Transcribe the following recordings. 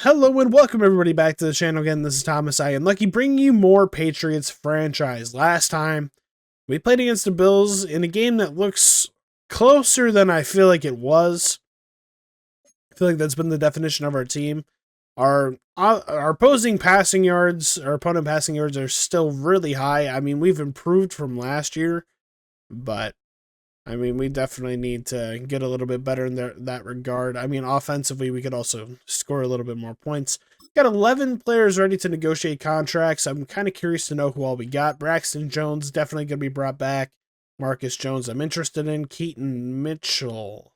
Hello and welcome everybody back to the channel again. This is Thomas. I am Lucky, bringing you more Patriots franchise. Last time, we played against the Bills in a game that looks closer than I feel like it was. I feel like that's been the definition of our team. Our opposing passing yards, our opponent passing yards are still really high. I mean, we've improved from last year, but I mean, we definitely need to get a little bit better in that regard. I mean, offensively, we could also score a little bit more points. Got 11 players ready to negotiate contracts. I'm kind of curious to know who all we got. Braxton Jones, definitely going to be brought back. Marcus Jones, I'm interested in. Keaton Mitchell.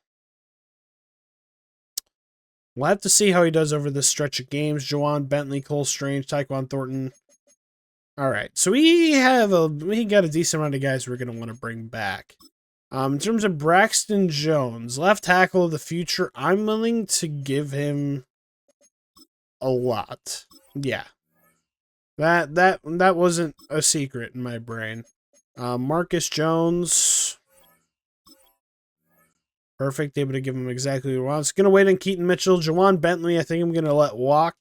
We'll have to see how he does over this stretch of games. Juwan Bentley, Cole Strange, Tyquan Thornton. All right, so we got a decent amount of guys we're going to want to bring back. In terms of Braxton Jones, left tackle of the future, I'm willing to give him a lot. Yeah. That wasn't a secret in my brain. Marcus Jones. Perfect. Able to give him exactly what he wants. Gonna wait on Keaton Mitchell. Juwan Bentley, I think I'm gonna let walk.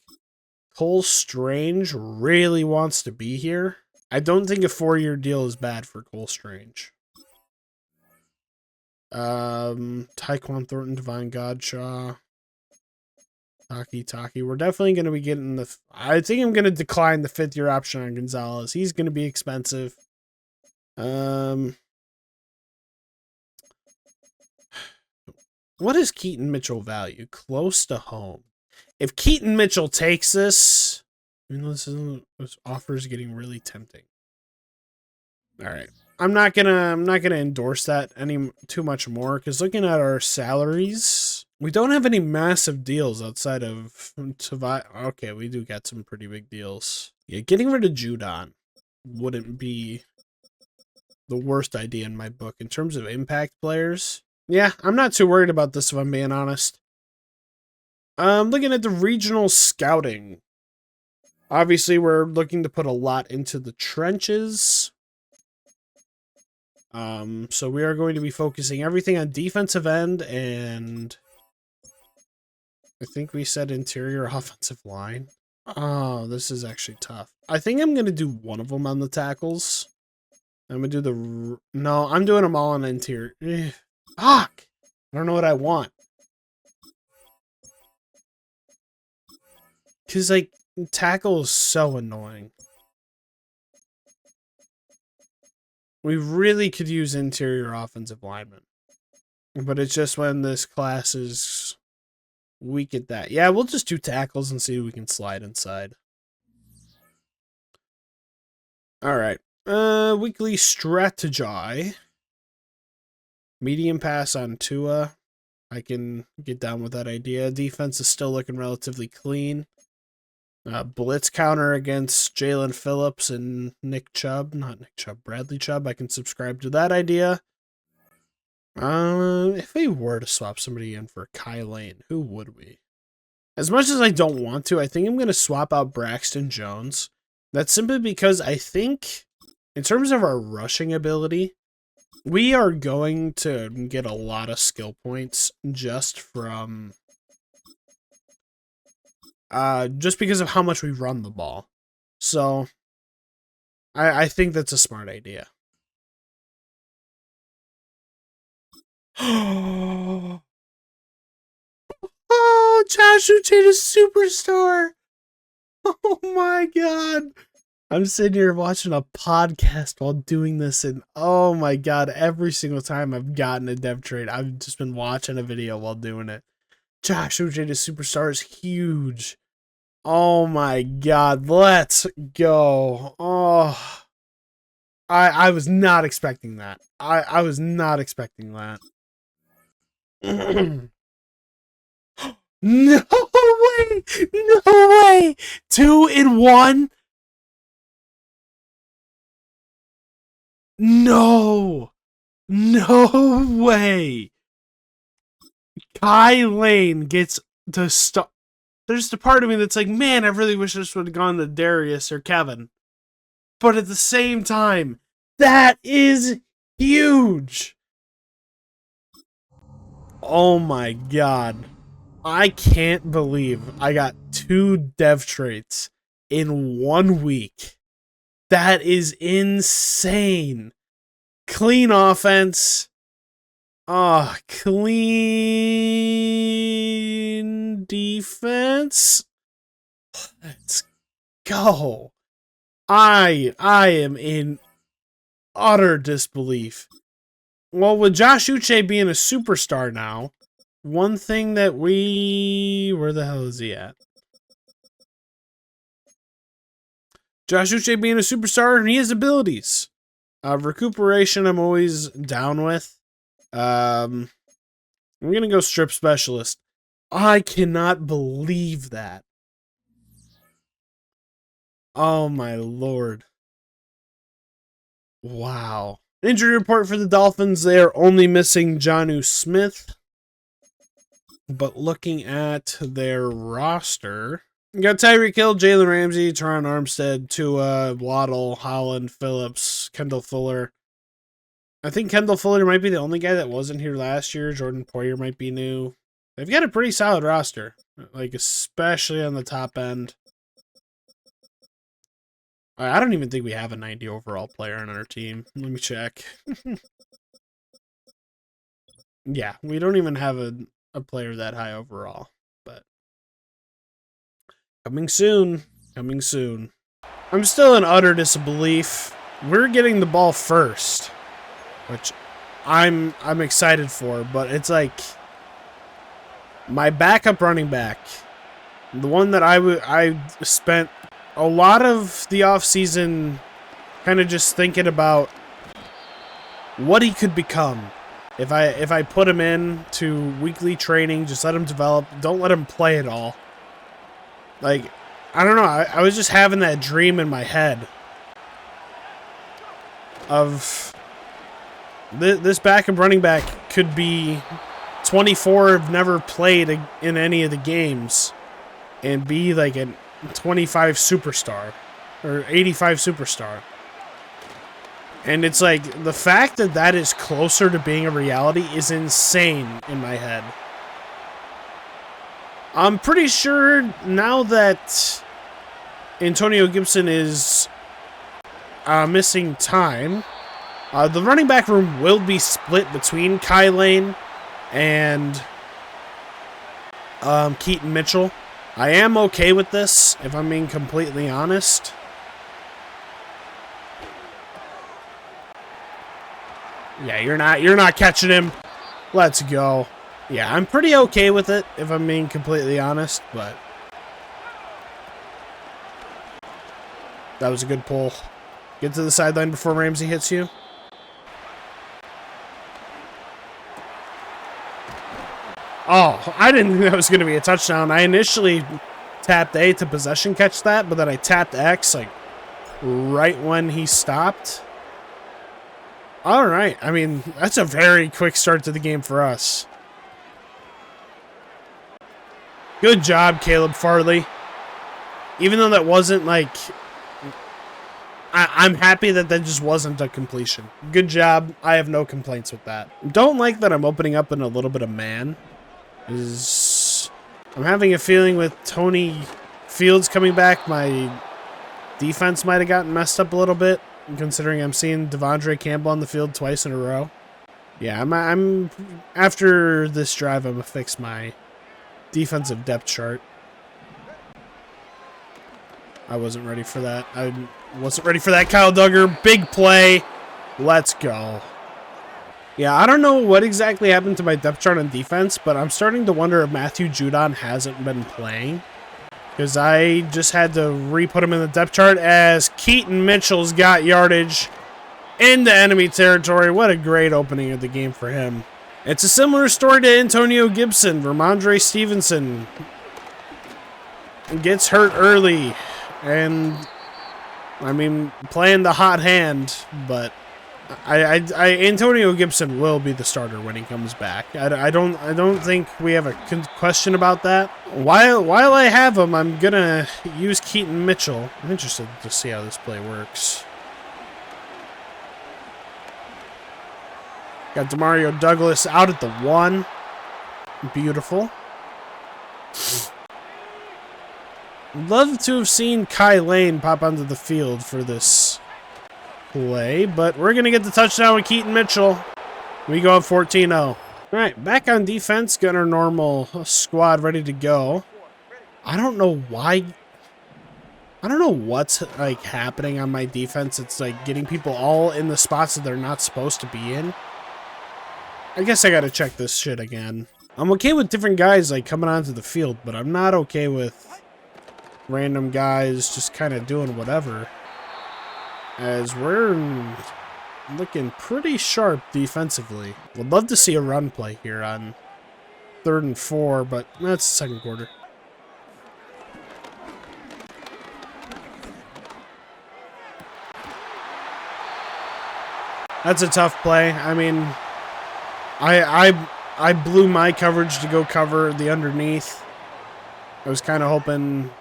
Cole Strange really wants to be here. I don't think a 4-year deal is bad for Cole Strange. Tyquan Thornton, Divine Godshaw, Taki. We're definitely going to be getting the... I think I'm going to decline the 5th-year option on Gonzalez. He's going to be expensive. What is Keaton Mitchell value? Close to home. If Keaton Mitchell takes this... I mean, this offer is getting really tempting. All right. I'm not gonna endorse that too much more, because looking at our salaries, we don't have any massive deals outside of okay, we do get some pretty big deals. Yeah, getting rid of Judon wouldn't be the worst idea in my book in terms of impact players. Yeah, I'm not too worried about this if I'm being honest. Looking at the regional scouting. Obviously, we're looking to put a lot into the trenches. So we are going to be focusing everything on defensive end, and I think we said interior offensive line. Oh, this is actually tough. I think I'm going to do one of them on the tackles. I'm going to do no, I'm doing them all on interior. Fuck! I don't know what I want. Because, like, tackle is so annoying. We really could use interior offensive linemen. But it's just when this class is weak at that. Yeah, we'll just do tackles and see if we can slide inside. Alright. Weekly strategy. Medium pass on Tua. I can get down with that idea. Defense is still looking relatively clean. Blitz counter against Jalen Phillips and Nick Chubb. Not Nick Chubb, Bradley Chubb. I can subscribe to that idea. If we were to swap somebody in for Kai Lane, who would we? As much as I don't want to, I think I'm going to swap out Braxton Jones. That's simply because I think, in terms of our rushing ability, we are going to get a lot of skill points just from... just because of how much we run the ball. So, I think that's a smart idea. Oh, Josh Uche Superstar! Oh my god! I'm sitting here watching a podcast while doing this, and oh my god, every single time I've gotten a dev trade, I've just been watching a video while doing it. Josh Uche Superstar is huge. Oh my god, let's go. Oh, I was not expecting that. I was not expecting that. No way! No way! 2 in 1? No! No way! Kai Lane gets to start. There's the part of me that's like, man, I really wish this would have gone to Darius or Kevin. But at the same time, that is huge. Oh my god. I can't believe I got 2 dev traits in 1 week. That is insane. Clean offense. Ah, clean defense. Let's go. I am in utter disbelief. Well, with Josh Uche being a superstar now, one thing that where the hell is he at? Josh Uche being a superstar, and he has abilities. Recuperation, I'm always down with. I'm gonna go strip specialist. I cannot believe that. Oh my lord. Wow. Injury report for the Dolphins. They are only missing Jonnu Smith. But looking at their roster, you got Tyreek Hill, Jalen Ramsey, Teron Armstead, Tua, Waddle, Holland, Phillips, Kendall Fuller. I think Kendall Fuller might be the only guy that wasn't here last year. Jordan Poyer might be new. They've got a pretty solid roster, like especially on the top end. I don't even think we have a 90 overall player on our team. Let me check. Yeah, we don't even have a player that high overall, but coming soon. Coming soon. I'm still in utter disbelief. We're getting the ball first, which I'm excited for, but it's like my backup running back, the one that I spent a lot of the offseason kind of just thinking about what he could become. If I put him in to weekly training, just let him develop, don't let him play at all. Like, I don't know, I was just having that dream in my head of this backup running back could be 24, have never played in any of the games, and be like a 25 superstar or 85 superstar. And it's like the fact that that is closer to being a reality is insane in my head. I'm pretty sure now that Antonio Gibson is missing time, the running back room will be split between Kai Lane and Keaton Mitchell. I am okay with this, if I'm being completely honest. Yeah, you're not catching him. Let's go. Yeah, I'm pretty okay with it, if I'm being completely honest, but that was a good pull. Get to the sideline before Ramsey hits you. Oh, I didn't think that was going to be a touchdown. I initially tapped A to possession catch that, but then I tapped X like right when he stopped. All right. I mean, that's a very quick start to the game for us. Good job, Caleb Farley. Even though that wasn't like... I'm happy that just wasn't a completion. Good job. I have no complaints with that. Don't like that I'm opening up in a little bit of man. I'm having a feeling with Tony Fields coming back, my defense might have gotten messed up a little bit, considering I'm seeing Devondre Campbell on the field twice in a row. Yeah, I'm after this drive, I'm gonna fix my defensive depth chart. I wasn't ready for that. I wasn't ready for that, Kyle Duggar. Big play. Let's go. Yeah, I don't know what exactly happened to my depth chart on defense, but I'm starting to wonder if Matthew Judon hasn't been playing. Because I just had to re-put him in the depth chart as Keaton Mitchell's got yardage into enemy territory. What a great opening of the game for him. It's a similar story to Antonio Gibson. Ramondre Stevenson gets hurt early. And, I mean, playing the hot hand, but Antonio Gibson will be the starter when he comes back. I don't think we have a question about that. While I have him, I'm gonna use Keaton Mitchell. I'm interested to see how this play works. Got Demario Douglas out at the 1. Beautiful. Love to have seen Kai Lane pop onto the field for this play, but we're going to get the touchdown with Keaton Mitchell. We go up 14-0. All right, back on defense, got our normal squad ready to go. I don't know why. I don't know what's like happening on my defense. It's like getting people all in the spots that they're not supposed to be in. I guess I got to check this shit again. I'm okay with different guys like coming onto the field, but I'm not okay with random guys just kind of doing whatever. As we're looking pretty sharp defensively. Would love to see a run play here on 3rd and 4, but that's the second quarter. That's a tough play. I mean, I blew my coverage to go cover the underneath. I was kind of hoping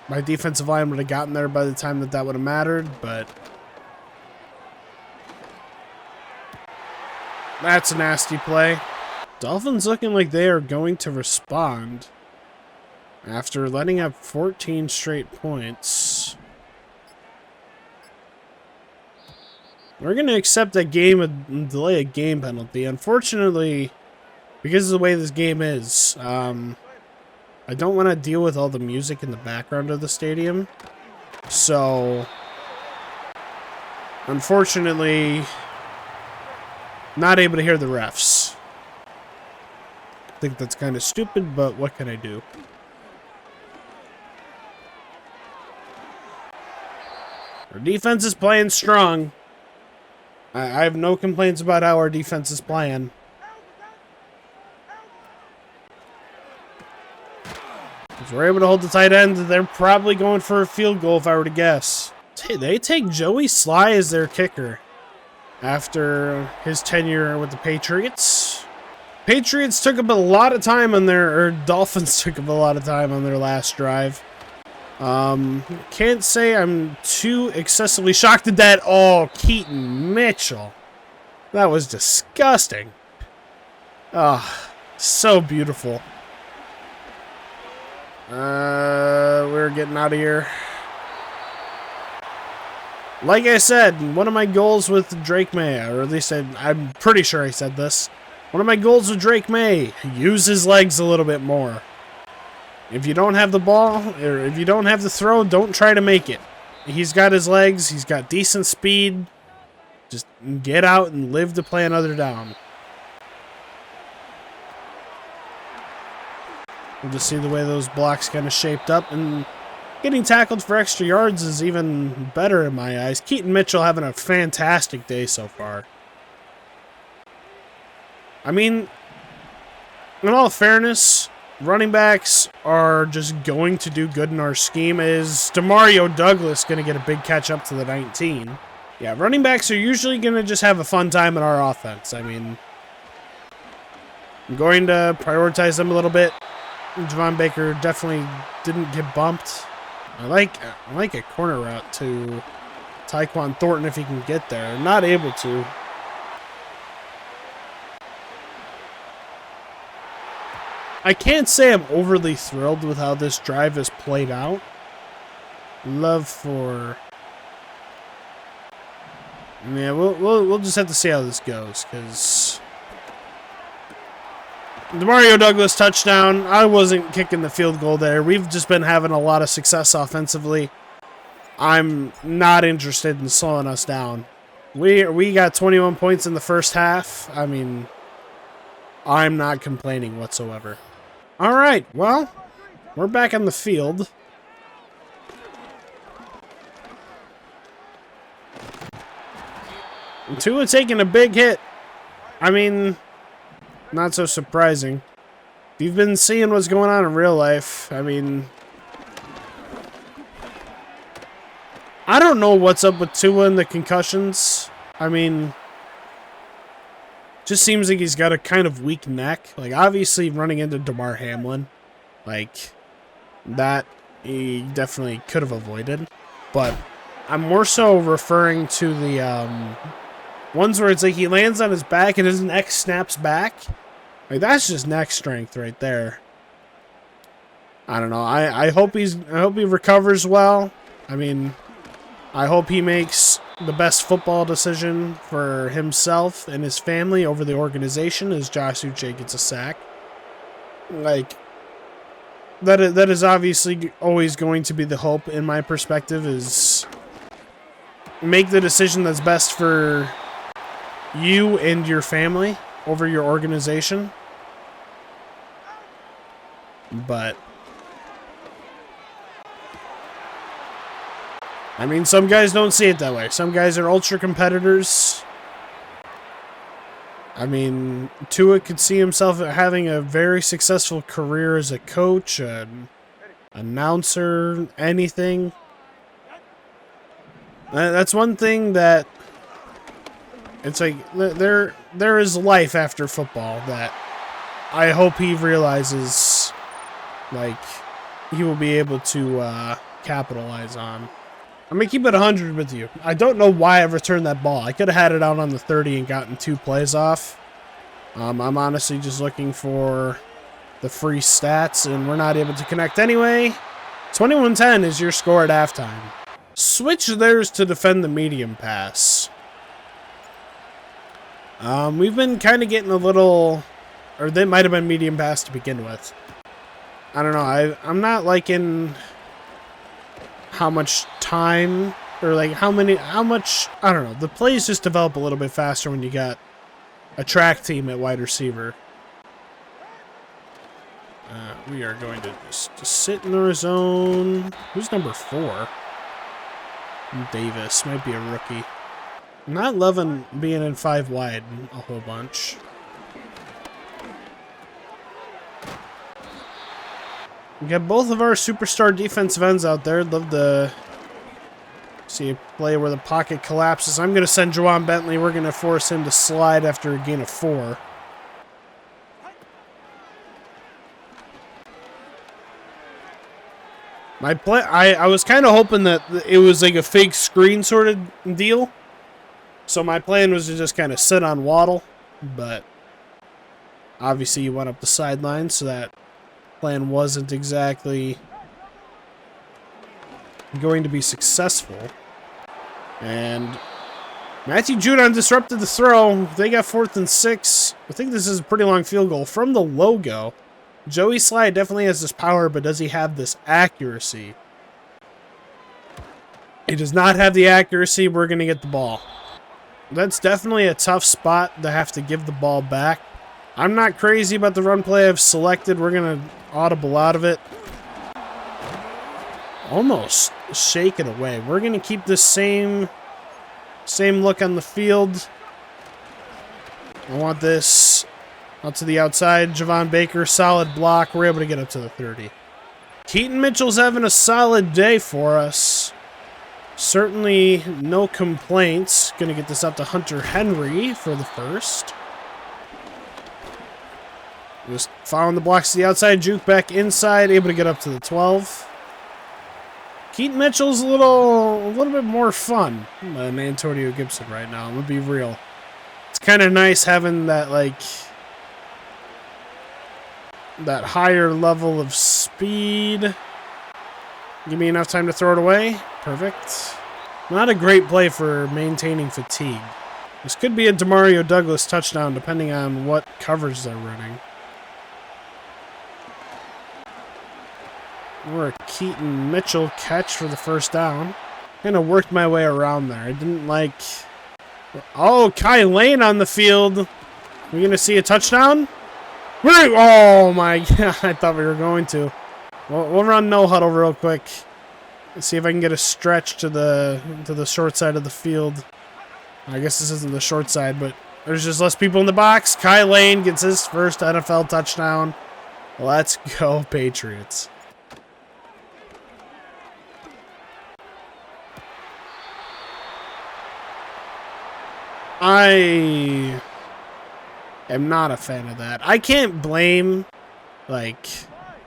my defensive line would have gotten there by the time that would have mattered, but that's a nasty play. Dolphins looking like they are going to respond after letting up 14 straight points. We're going to accept a delay a game penalty. Unfortunately, because of the way this game is, I don't want to deal with all the music in the background of the stadium. So, unfortunately, not able to hear the refs. I think that's kind of stupid, but what can I do? Our defense is playing strong. I have no complaints about how our defense is playing. If we're able to hold the tight end, they're probably going for a field goal if I were to guess. Hey, they take Joey Sly as their kicker after his tenure with the Patriots. Patriots took up a lot of time on their, or Dolphins took up a lot of time on their last drive. Can't say I'm too excessively shocked at that. Oh, Keaton Mitchell. That was disgusting. Ah, so beautiful. We're getting out of here. Like I said, one of my goals with Drake May, or at least I'm pretty sure I said this. One of my goals with Drake May, use his legs a little bit more. If you don't have the ball, or if you don't have the throw, don't try to make it. He's got his legs, he's got decent speed. Just get out and live to play another down. We'll just see the way those blocks kind of shaped up, and getting tackled for extra yards is even better in my eyes. Keaton Mitchell having a fantastic day so far. I mean, in all fairness, running backs are just going to do good in our scheme. Is Demario Douglas going to get a big catch up to the 19? Yeah, running backs are usually going to just have a fun time in our offense. I mean, I'm going to prioritize them a little bit. Javon Baker definitely didn't get bumped. I like a corner route to Tyquan Thornton if he can get there. Not able to. I can't say I'm overly thrilled with how this drive has played out. Love for... Yeah, we'll just have to see how this goes, because... Demario Douglas touchdown. I wasn't kicking the field goal there. We've just been having a lot of success offensively. I'm not interested in slowing us down. We got 21 points in the first half. I mean, I'm not complaining whatsoever. All right, well, we're back on the field. And Tua taking a big hit. I mean, not so surprising. If you've been seeing what's going on in real life, I mean, I don't know what's up with Tua and the concussions. I mean, just seems like he's got a kind of weak neck. Like, obviously, running into Damar Hamlin, like, that he definitely could have avoided. But I'm more so referring to the ones where it's like he lands on his back and his neck snaps back. Like, that's just neck strength right there. I don't know. I hope he recovers well. I mean, I hope he makes the best football decision for himself and his family over the organization as Josh Uche gets a sack. Like, that is obviously always going to be the hope in my perspective, is make the decision that's best for you and your family over your organization. But I mean, some guys don't see it that way. Some guys are ultra competitors. I mean, Tua could see himself having a very successful career as a coach, an announcer, anything. That's one thing that it's like there is life after football that I hope he realizes, like, he will be able to capitalize on. I'm going to keep it 100 with you. I don't know why I returned that ball. I could have had it out on the 30 and gotten 2 plays off. I'm honestly just looking for the free stats, and we're not able to connect anyway. 21-10 is your score at halftime. Switch theirs to defend the medium pass. We've been kind of getting a little... Or they might have been medium pass to begin with. I don't know. I'm not liking how much time or like how much, I don't know. The plays just develop a little bit faster when you got a track team at wide receiver. We are going to just sit in our zone. Who's number 4? Davis. Might be a rookie. I'm not loving being in 5 wide a whole bunch. We got both of our superstar defensive ends out there. Love to see a play where the pocket collapses. I'm going to send Juwan Bentley. We're going to force him to slide after a gain of 4. My play, I was kind of hoping that it was like a fake screen sort of deal. So my plan was to just kind of sit on Waddle. But obviously you went up the sideline, so that plan wasn't exactly going to be successful. And Matthew Judon disrupted the throw. They got 4th and 6. I think this is a pretty long field goal from the logo. Joey Slye definitely has this power, but does he have this accuracy? He does not have the accuracy. We're going to get the ball. That's definitely a tough spot to have to give the ball back. I'm not crazy about the run play I've selected. We're going to audible out of it. Almost shake it away. We're going to keep this same look on the field. I want this out to the outside. Javon Baker, solid block. We're able to get up to the 30. Keaton Mitchell's having a solid day for us. Certainly no complaints. Going to get this up to Hunter Henry for the first. Just following the blocks to the outside, juke back inside, able to get up to the 12. Keaton Mitchell's a little bit more fun than Antonio Gibson right now. I'm gonna be real. It's kind of nice having that, like, that higher level of speed. Give me enough time to throw it away. Perfect. Not a great play for maintaining fatigue. This could be a Demario Douglas touchdown depending on what coverage they're running. Or a Keaton Mitchell catch for the first down. Kind of worked my way around there. I didn't like... Oh, Kai Lane on the field. We're going to see a touchdown? Oh, my God. I thought we were going to. We'll run no huddle real quick. Let's see if I can get a stretch to the short side of the field. I guess this isn't the short side, but there's just less people in the box. Kai Lane gets his first NFL touchdown. Let's go, Patriots. I am not a fan of that. I can't blame, like,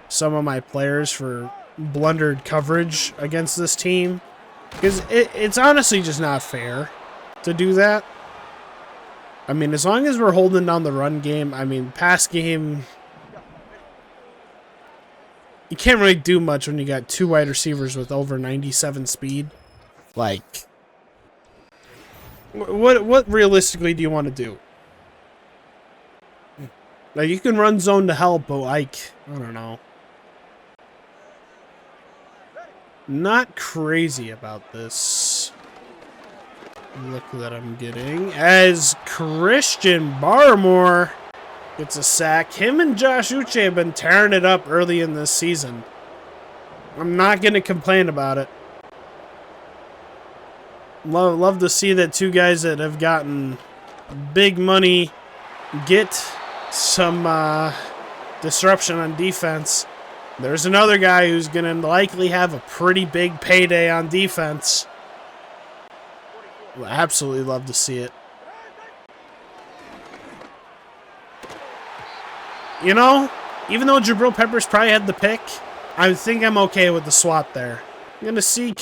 some of my players for blundered coverage against this team, because it's honestly just not fair to do that. I mean, as long as we're holding down the run game, I mean, pass game, you can't really do much when you got two wide receivers with over 97 speed. Like, what realistically do you want to do? Like, you can run zone to help, but like, I don't know. Not crazy about this look that I'm getting. As Christian Barmore gets a sack. Him and Josh Uche have been tearing it up early in this season. I'm not going to complain about it. Love to see that two guys that have gotten big money get some disruption on defense. There's another guy who's going to likely have a pretty big payday on defense. We'll absolutely love to see it. You know, even though Jabril Peppers probably had the pick, I think I'm okay with the swat there. I'm going to see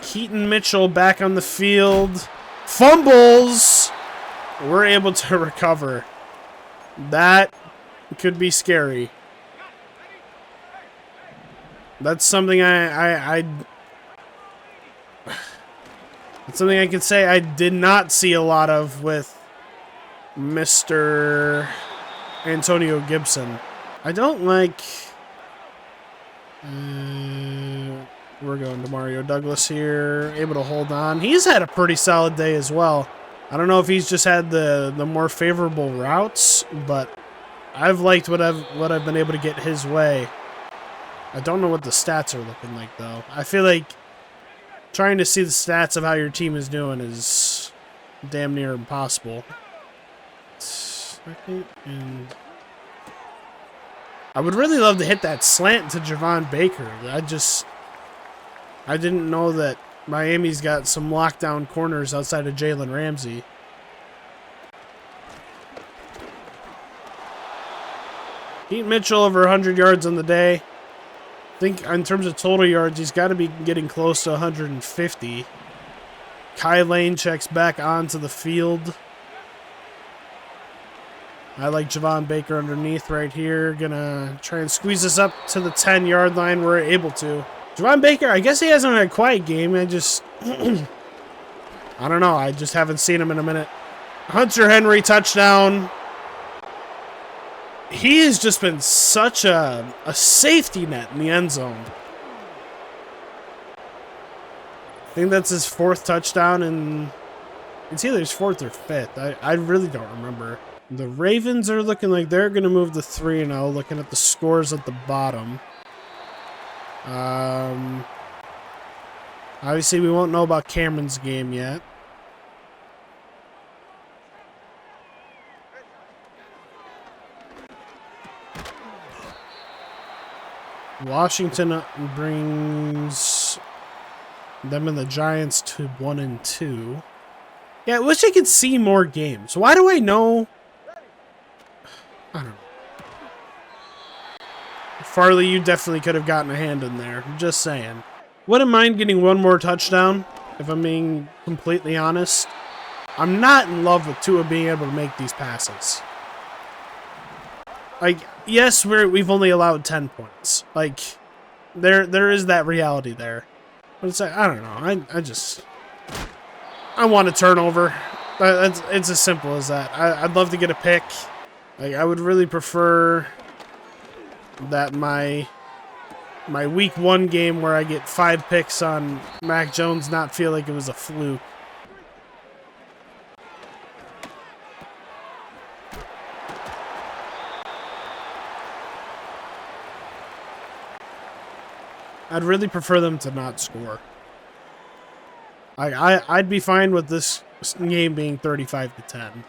Keaton Mitchell back on the field. Fumbles! We're able to recover. That could be scary. That's something that's something I can say I did not see a lot of with Mr. Antonio Gibson. I don't like... we're going to Mario Douglas here. Able to hold on. He's had a pretty solid day as well. I don't know if he's just had the more favorable routes, but I've liked what I've been able to get his way. I don't know what the stats are looking like, though. I feel like trying to see the stats of how your team is doing is damn near impossible. Second and... I would really love to hit that slant to Javon Baker. I didn't know that Miami's got some lockdown corners outside of Jalen Ramsey. Keaton Mitchell over 100 yards on the day. I think in terms of total yards, he's got to be getting close to 150. Kai Lane checks back onto the field. I like Javon Baker underneath right here. Gonna try and squeeze this up to the 10-yard line. We're able to. Javon Baker, I guess he hasn't had a quiet game. I don't know. I just haven't seen him in a minute. Hunter Henry touchdown. He has just been such a safety net in the end zone. I think that's his 4th touchdown, and it's either his 4th or 5th. I really don't remember. The Ravens are looking like they're going to move to 3-0, looking at the scores at the bottom. Obviously, we won't know about Cameron's game yet. Washington brings them and the Giants to 1-2. Yeah, I wish I could see more games. Why do I know? I don't know. Farley, you definitely could have gotten a hand in there. I'm just saying. Wouldn't mind getting one more touchdown, if I'm being completely honest. I'm not in love with Tua being able to make these passes. Like, yes, we've only allowed 10 points. Like, there is that reality there. But it's like, I don't know. I want a turnover. It's as simple as that. I'd love to get a pick. Like, I would really prefer that my week 1 game where I get 5 picks on Mac Jones not feel like it was a fluke. I'd really prefer them to not score. I'd be fine with this game being 35-10.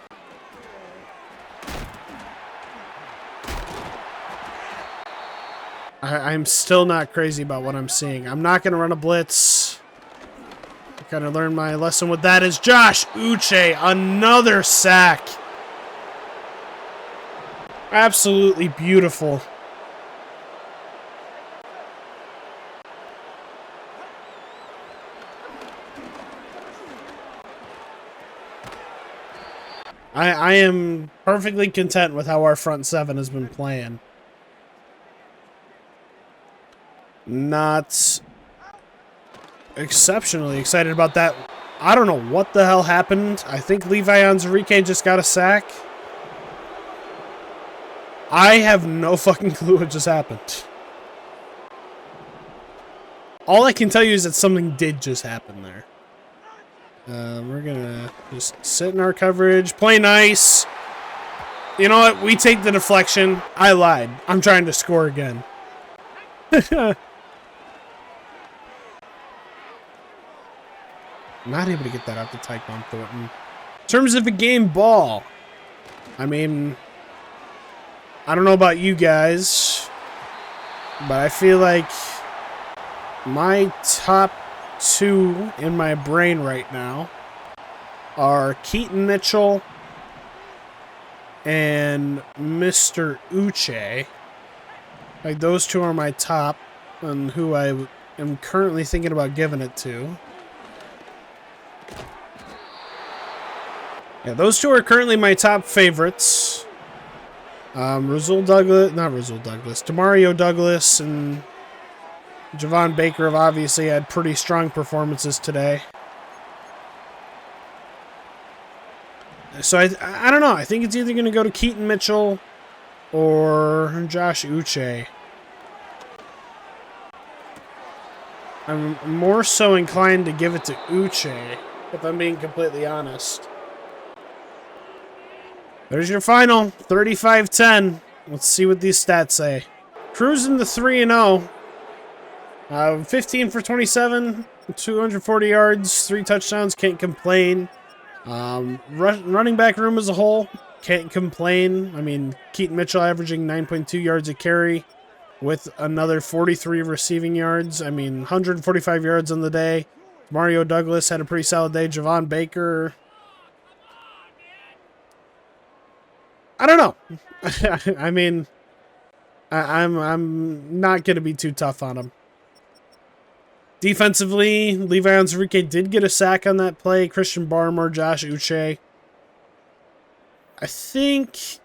I'm still not crazy about what I'm seeing. I'm not going to run a blitz. I kind of learned my lesson with that. Is Josh Uche, another sack. Absolutely beautiful. I am perfectly content with how our front seven has been playing. Not exceptionally excited about that. I don't know what the hell happened. I think Levi Onwuzurike just got a sack. I have no fucking clue what just happened. All I can tell you is that something did just happen there. We're gonna just sit in our coverage, play nice. You know what? We take the deflection. I lied. I'm trying to score again. Not able to get that out to Tyquan Thornton. In terms of a game ball, I mean, I don't know about you guys, but I feel like my top two in my brain right now are Keaton Mitchell and Mr. Uche. Like, those two are my top and who I am currently thinking about giving it to. Yeah, those two are currently my top favorites. Demario Douglas and Javon Baker have obviously had pretty strong performances today. So I don't know. I think it's either going to go to Keaton Mitchell or Josh Uche. I'm more so inclined to give it to Uche, if I'm being completely honest. There's your final, 35-10. Let's see what these stats say. Cruising to 3-0. 15 for 27, 240 yards, 3 touchdowns, can't complain. Running back room as a whole, can't complain. I mean, Keaton Mitchell averaging 9.2 yards a carry with another 43 receiving yards. I mean, 145 yards on the day. Mario Douglas had a pretty solid day. Javon Baker, I don't know. I mean, I'm not going to be too tough on him. Defensively, Levi Onwuzurike did get a sack on that play. Christian Barmore, Josh Uche. I think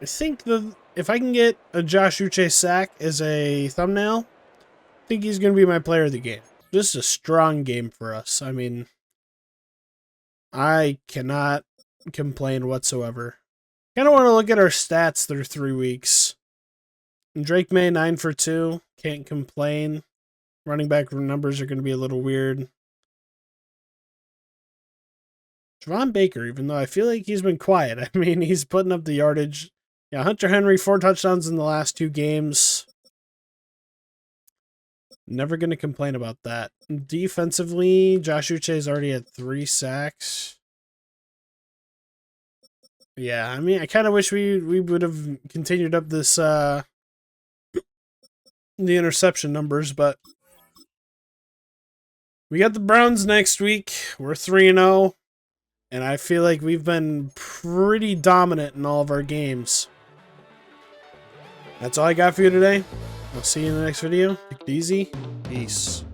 if I can get a Josh Uche sack as a thumbnail, I think he's going to be my player of the game. Just a strong game for us. I mean, I cannot complain whatsoever. Kind of want to look at our stats through 3 weeks. Drake May, 9 for 2. Can't complain. Running back numbers are going to be a little weird. Javon Baker, even though I feel like he's been quiet. I mean, he's putting up the yardage. Yeah, Hunter Henry, 4 touchdowns in the last 2 games. Never going to complain about that. Defensively, Josh Uche is already at 3 sacks. Yeah, I mean, I kind of wish we would have continued up this the interception numbers, but we got the Browns next week. We're 3-0, and I feel like we've been pretty dominant in all of our games. That's all I got for you today. I'll see you in the next video. Take it easy. Peace.